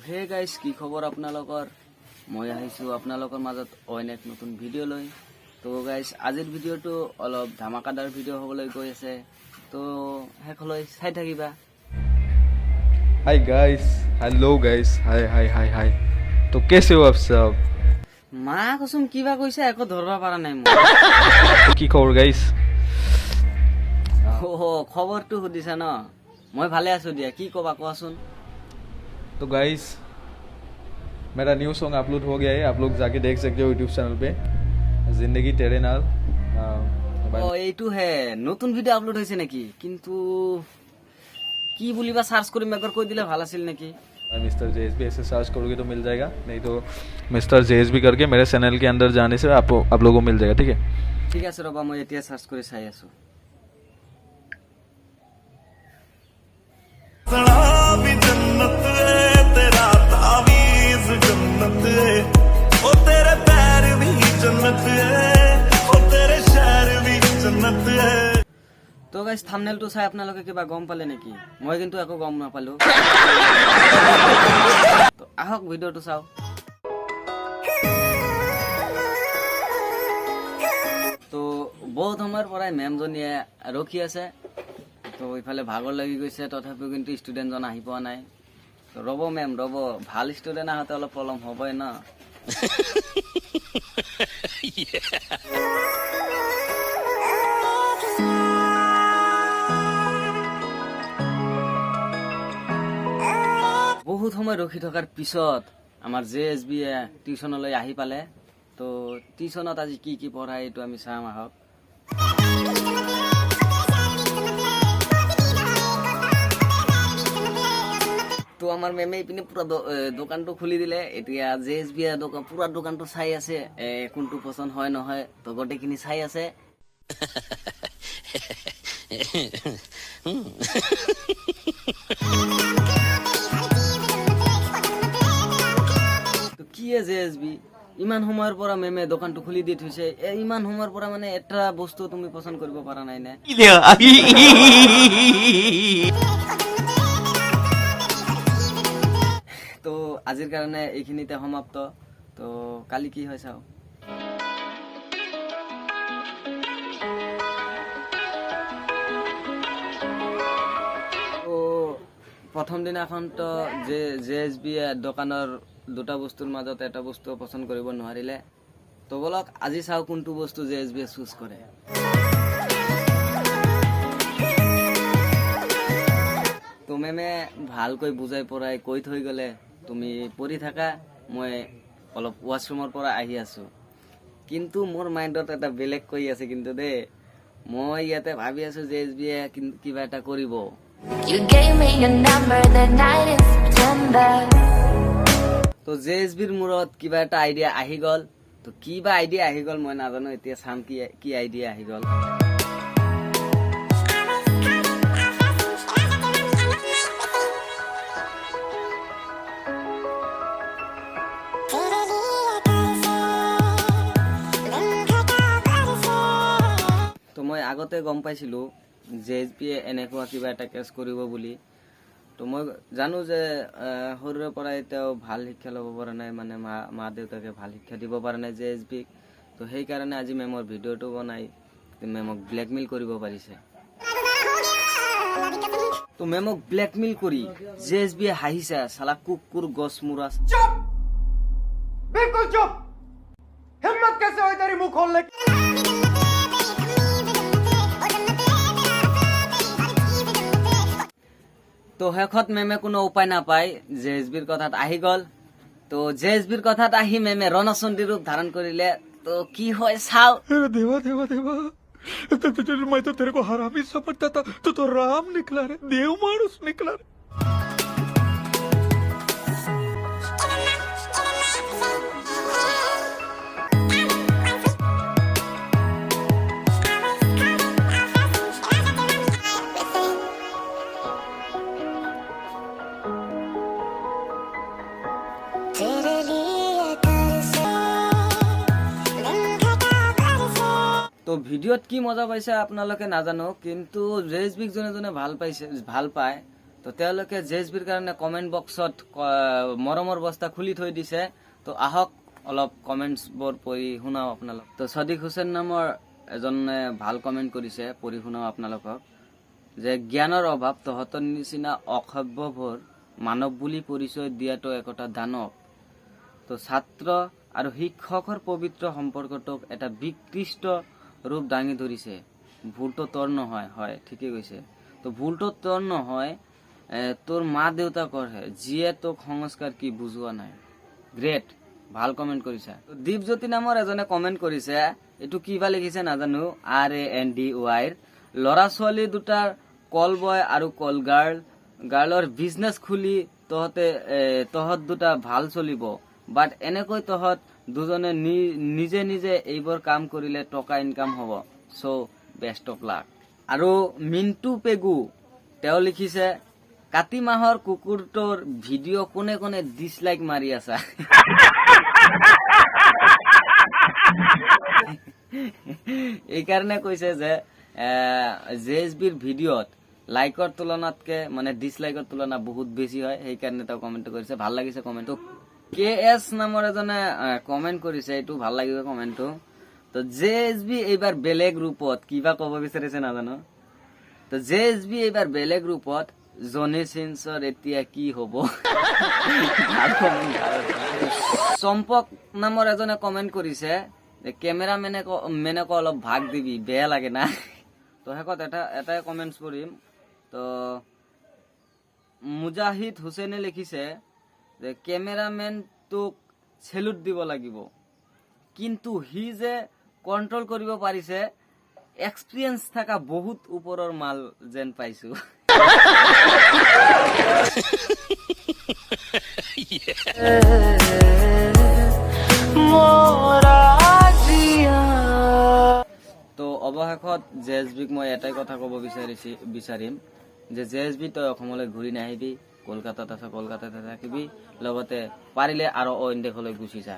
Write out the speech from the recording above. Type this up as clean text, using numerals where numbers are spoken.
Hey guys কি খবৰ আপোনালোকৰ মই আহিছো আপোনালোকৰ মাজত অইন এক নতুন ভিডিঅ' লৈ তো গাইস আজিৰ ভিডিঅ'টো অলপ ধামাকাদাৰ ভিডিঅ' হ'বলৈ গৈ আছে তো হেকলৈ চাই থাকিবা hi guys hello guys hi hi hi hi तो कैसे हो आप सब মা কসম কিবা কৈছে একো ধৰবা পাৰা নাই মই की खबर गाइस ওহো খবৰটো সুধিছা ন মই ভালে আছো দিয়া কি কবা কোৱাচোন तो गाइस मेरा न्यू सॉन्ग अपलोड हो गया है आप लोग जाके देख सकते हो यूट्यूब चैनल पे जिंदगी तेरे नाल ও এইটো হে নতুন ভিডিঅ' আপলোড হৈছে নেকি কিন্তু কি বুলিবা সার্চ কৰি মেকৰ কৈ দিলে ভাল আছিল নেকি मिस्टर जेएसबी ऐसे सर्च करोगे तो मिल जाएगा नहीं तो मिस्टर जेएसबी करके मेरे चैनल के अंदर जाने से आप लोगों को मिल जाएगा ठीक है ঠিক আছে ৰবা মই এতিয়া সাৰ্চ কৰি চাই আছো भी जन्नत है तेरा तावीज़ जन्नत है ओ तेरे पैर भी जन्नत है ओ तेरे शहर भी जन्नत है তো গাইস থাম্বনেলটো চাই আপোনালোকে কিবা গম পালে নেকি মই কিন্তু একো গম নাপালো তো আহক ভিডিঅ'টো চাও তো বহুত সময়ৰ পৰাই মেমজনীয়ে ৰখি আছে তো ইফালে ভাগৰ লাগি গৈছে তথাপিও কিন্তু ষ্টুডেণ্টজন আহি পোৱা নাই তো ৰ'ব মেম ৰ'ব ভাল ষ্টুডেণ্ট আহোঁতে অলপ পলম হ'বই ন বহুত সময় ৰখি থকাৰ পিছত আমাৰ জেএসবি টিউচনলৈ আহি পালে তো টিউচনত আজি কি কি পঢ়ায় এইটো আমি চাম আহক তো আমাৰ মেমে ইপিনে পুৰা দোকানটো খুলি দিলে এতিয়া জেএসবি দোকান পুৰা দোকানটো চাই আছে কোনটো পছন্দ হয় নহয় তো গোটেইখিনি চাই আছে তো কি জেএসবি ইমান সময়ৰ পৰা মেমে দোকানটো খুলি দি থৈছে ইমান সময়ৰ পৰা মানে এটা বস্তু তুমি পছন্দ কৰিব পৰা নাই নে তো আজিৰ কাৰণে এইখিনিতে সমাপ্ত তো কালি কি হয় চাও তো প্ৰথম দিনাখন তো জেএসবি দোকানৰ দুটা বস্তুৰ মাজত এটা বস্তু পছন্দ কৰিব নোৱাৰিলে তো বলক আজি চাও কোনটো বস্তু জেএসবি চুজ কৰে তো মেমে ভালকৈ বুজাই পৰাই কৈ থৈ গলে তুমি পঢ়ি থাকা মই অলপ ৱাশৰুমৰ পৰা আহি আছো কিন্তু মোৰ মাইণ্ডত এটা বেলেগ কৈ আছে কিন্তু দে মই ইয়াতে ভাবি আছো জেএসবি কিবা এটা কৰিব You gave me your number the night in September. তো জেএসবিৰ মূৰত কিবা এটা আইডিয়া আহি গল তো কিবা আইডিয়া আহি গল মই নাজানো এতিয়া চাম কি আইডিয়া আহি গল তো মই আগতে গম পাইছিলো জেএসবি এনেকুৱা কিবা এটা কেছ কৰিব বুলি তো মই জানো যে সৰুৰে পৰা এতিয়াও ভাল শিক্ষা ল'ব পৰা নাই মানে মা দেউতাকে ভাল শিক্ষা দিব পৰা নাই জেএসবি তো সেইকাৰণে আজি মেমৰ ভিডিঅ'টো বনাই মেমক ব্লেকমেইল কৰিব পাৰিছে তো মেমক ব্লেকমেইল কৰি জেএসবি হাঁহিছে সালা কুকুৰ গছ মুৰা चुप बिल्कुल चुप हिम्मत कैसे हुई तेरी मुंह खोलने की তো শেষত মেমে কোনো উপায় নাপায় জেএসবিৰ কথাত আহি গল তো জেএসবিৰ কথাত আহি মেমে ৰণচণ্ডী ৰূপ ধাৰণ কৰিলে তো কি হয় চাও देवा देवा देवा मैं तो तेरे को हरामी समझता था तू तो राम निकला रे देव मानुस निकला रे তো ভিডিঅ'ত কি মজা পাইছে আপোনালোকে নাজানো কিন্তু জেএসবিক যোনে যোনে ভাল পায় তো তেওঁলোকে জেএছবিৰ কাৰণে কমেণ্ট বক্সত মৰমৰ বস্তা খুলি থৈ দিছে। তো আহক অলপ কমেণ্টছবোৰ পঢ়ি শুনাও আপোনালোক। তো ছদিক হুছেইন নামৰ এজনে ভাল কমেণ্ট কৰিছে, পঢ়ি শুনাও আপোনালোকক, যে জ্ঞানৰ অভাৱ তহঁতৰ নিচিনা অসভ্যবোৰ মানৱ বুলি পৰিচয় দিয়াটো একোটা দানৱ। তো ছাত্ৰ আৰু শিক্ষকৰ পবিত্ৰ সম্পৰ্কটোক এটা বিকৃষ্ট ৰূপ দাঙি ধৰিছে। ভুলটো তোৰ নহয়। হয়, ঠিকেই কৈছে। তো ভুলটো তোৰ নহয়, তোৰ মা দেউতাকৰহে, যিয়ে তোক সংস্কাৰ কি বুজোৱা নাই। গ্ৰেট, ভাল কমেণ্ট কৰিছা। দীপজ্যোতি নামৰ এজনে কমেণ্ট কৰিছে, এইটো কিবা লিখিছে নাজানো, RANDY। ল'ৰা ছোৱালী দুটাৰ কল বয় আৰু কল গাৰ্লৰ বিজনেছ খুলি তহঁত দুটা ভাল চলিব, বাট এনেকৈ তহঁত দুজনে নিজে নিজে এইবোৰ কাম কৰিলে টকা ইনকাম হ'ব। চ' বেষ্ট অফ লাক। আৰু মিণ্টু পেগু তেওঁ লিখিছে, কাতি মাহৰ কুকুৰটোৰ ভিডিঅ' কোনে কোনে ডিছলাইক মাৰি আছা। এইকাৰণে কৈছে যে জেএছবিৰ ভিডিঅ'ত লাইকৰ তুলনাতকে মানে ডিছলাইকৰ তুলনা বহুত বেছি হয়, সেইকাৰণে তেওঁ কমেণ্ট কৰিছে। ভাল লাগিছে কমেণ্টটো। KS নামৰ এজনে কমেণ্ট কৰিছে, এইটো ভাল লাগিব কমেণ্টটো। তো জেএছবি এইবাৰ বেলেগ ৰূপত, কিবা ক'ব বিচাৰিছে নাজানো। তো জেএছবি এইবাৰ বেলেগ ৰূপত, জনি চিন্সৰ এতিয়া কি হ'ব। চম্পক নামৰ এজনে কমেণ্ট কৰিছে, কেমেৰামেনক অলপ ভাগ দিবি, বেয়া লাগে না। তো শেষত এটাই কমেণ্টছ কৰিম। তো মুজাহিদ হুছেইনে লিখিছে যে কেমেৰামেনটোক চেলুট দিব লাগিব, কিন্তু সি যে কণ্ট্ৰল কৰিব পাৰিছে, এক্সপিৰিয়েঞ্চ থকা বহুত ওপৰৰ মাল যেন পাইছো। তো অৱশেষত জেএছবিক মই এটাই কথা ক'ব বিচাৰিম যে জেএছবি তই অসমলৈ ঘূৰি নাহিবি, কলকাতাত আছ কলকাতাতে থাকিবি, লগতে পাৰিলে আৰু অইন দেশলৈ গুচি যা।